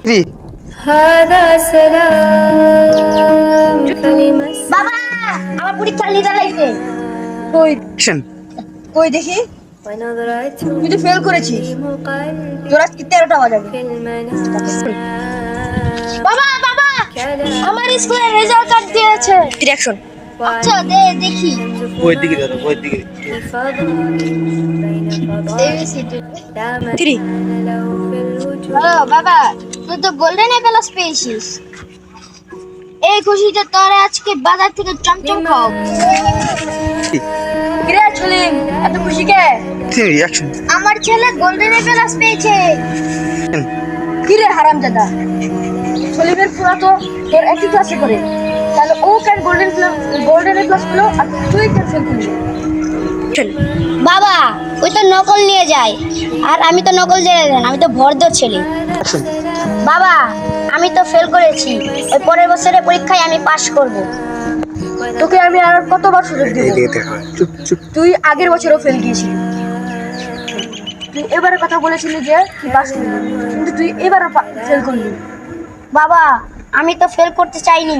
3 هذا سلام বাবা, আমার পরীক্ষার রেজাল্ট আইছে। কই অ্যাকশন কই দেখি? ونظرة তুই তো ফেল করেছিস, قلبي তোর আজকে 13টা বাজাবে। في المنام বাবা বাবা, كلام আমার স্কুলের রেজাল্ট কার্ড দিয়েছে। ডিরেকশন আচ্ছা দেখি। বইয়ের দিকে দাও, বইয়ের দিকে। الفضاء بين فضاء لا 3 مكان له في الوجود হ্যালো বাবা, তুই তো গোল্ডেন প্লাস পেয়েছিস। এই খুশিতে তোর আজকে বাজার থেকে চমচম খাও। কিরে চলিম, এত খুশি কে? 3 অ্যাকশন আমার ছেলে গোল্ডেন প্লাস পেয়েছে। কিরে হারামজাদা, চলিমের পুরা তো তোর একই ক্লাসে করে, তাহলে ও কেন গোল্ডেন প্লাস পেলো আর তুই কেন ফেল করলি? বাবা, ওই তো নকল নিয়ে যায়, আর আমি তো নকল জেনে দেন, আমি তো ভরদর ছেলে। অ্যাকশন বাবা, আমি তো ফেল করেছি, ওই পরের বছরের পরীক্ষায় আমি পাশ করব। তোকে আমি আর কতবার সুযোগ দিব? এদিকে দেখো, চুপ চুপ। তুই আগের বছরও ফেল গিয়েছিলি, তুই এবারে কথা বলেছিলি যে তুই পাস করবি, কিন্তু তুই এবারও ফেল করলি। বাবা, আমি তো ফেল করতে চাইনি।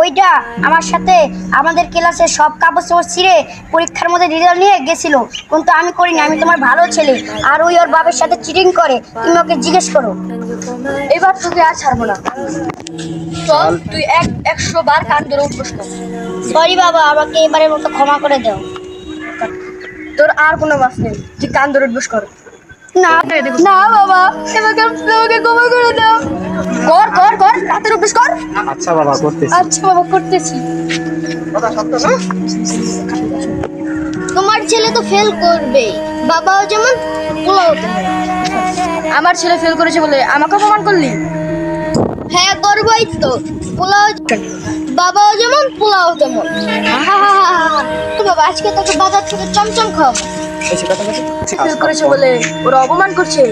ওইটা আমার সাথে আমাদের ক্লাসে সব কাগজ টাগজ ছিঁড়ে পরীক্ষার মধ্যে রেজাল্ট নিয়ে গেছিল, কিন্তু আমি করিনি। আমি তোমার ভালো ছেলে, আর ওই ওর বাবার সাথে চিটিং করে, তুমি ওকে জিজ্ঞেস করো। এবার তোকে আর ছাড়বো না, চল তুই 100 বার কান ধরে উঠবস কর। সরি বাবা, আমাকে এবারের মতো ক্ষমা করে দাও। তোর আর কোনো বাস নেই, তুই কান ধরে উঠবস কর। না না বাবা, আমাকে ক্ষমা করে দাও। কর কর কর, রাতের অভ্যেস কর। আচ্ছা বাবা, করতেছি। আচ্ছা বাবা, করতেছি। তোমার ছেলে তো ফেল করবে, বাবাও যেমন পোলাও তেমন। আমার ছেলে ফেল করেছে বলে আমাকে অপমান করলি? হ্যাঁ করবোই তো, পোলাও বাবাও যেমন পোলাও তেমন। তো বাবা, আজকে তোকে বাজার থেকে চমচম খাওয়াবো। ফেল করেছে বলে ওরা অপমান করছে,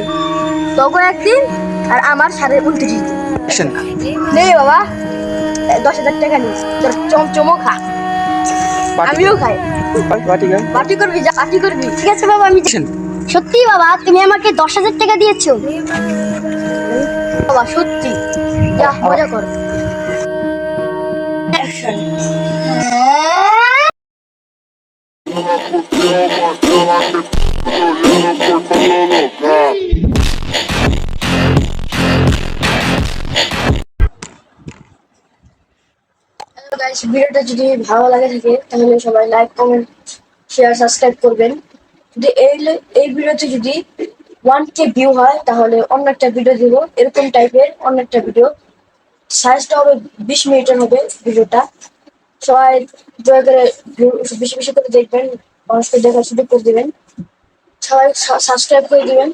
তখন একদিন আর আমার সাড়ে 29 দিন। অ্যাকশন নে বাবা, 10,000 টাকা নিস, তোর চমচমও খা, আমিও খাই। পার্টি গান। পার্টি করবি, যা পার্টি করবি। ঠিক আছে বাবা, আমি অ্যাকশন সত্যি বাবা, তুমি আমাকে 10,000 টাকা দিয়েছো। বাবা সত্যি, যা মজা কর। গাইস, ভিডিওটা যদি ভালো লাগে থাকে তাহলে সবাই লাইক কমেন্ট শেয়ার সাবস্ক্রাইব করবেন। যদি এই ভিডিওতে যদি 1K ভিউ হয় তাহলে অন্য একটা ভিডিও দিব, এরকম টাইপের অন্য একটা ভিডিও। সাইজটা হবে 20 মিনিটের হবে ভিডিওটা। সবাই দয়া করে বেশি বেশি করে দেখবেন, মানুষকে দেখার সুযোগ করে দিবেন, সবাই সাবস্ক্রাইব করে দিবেন।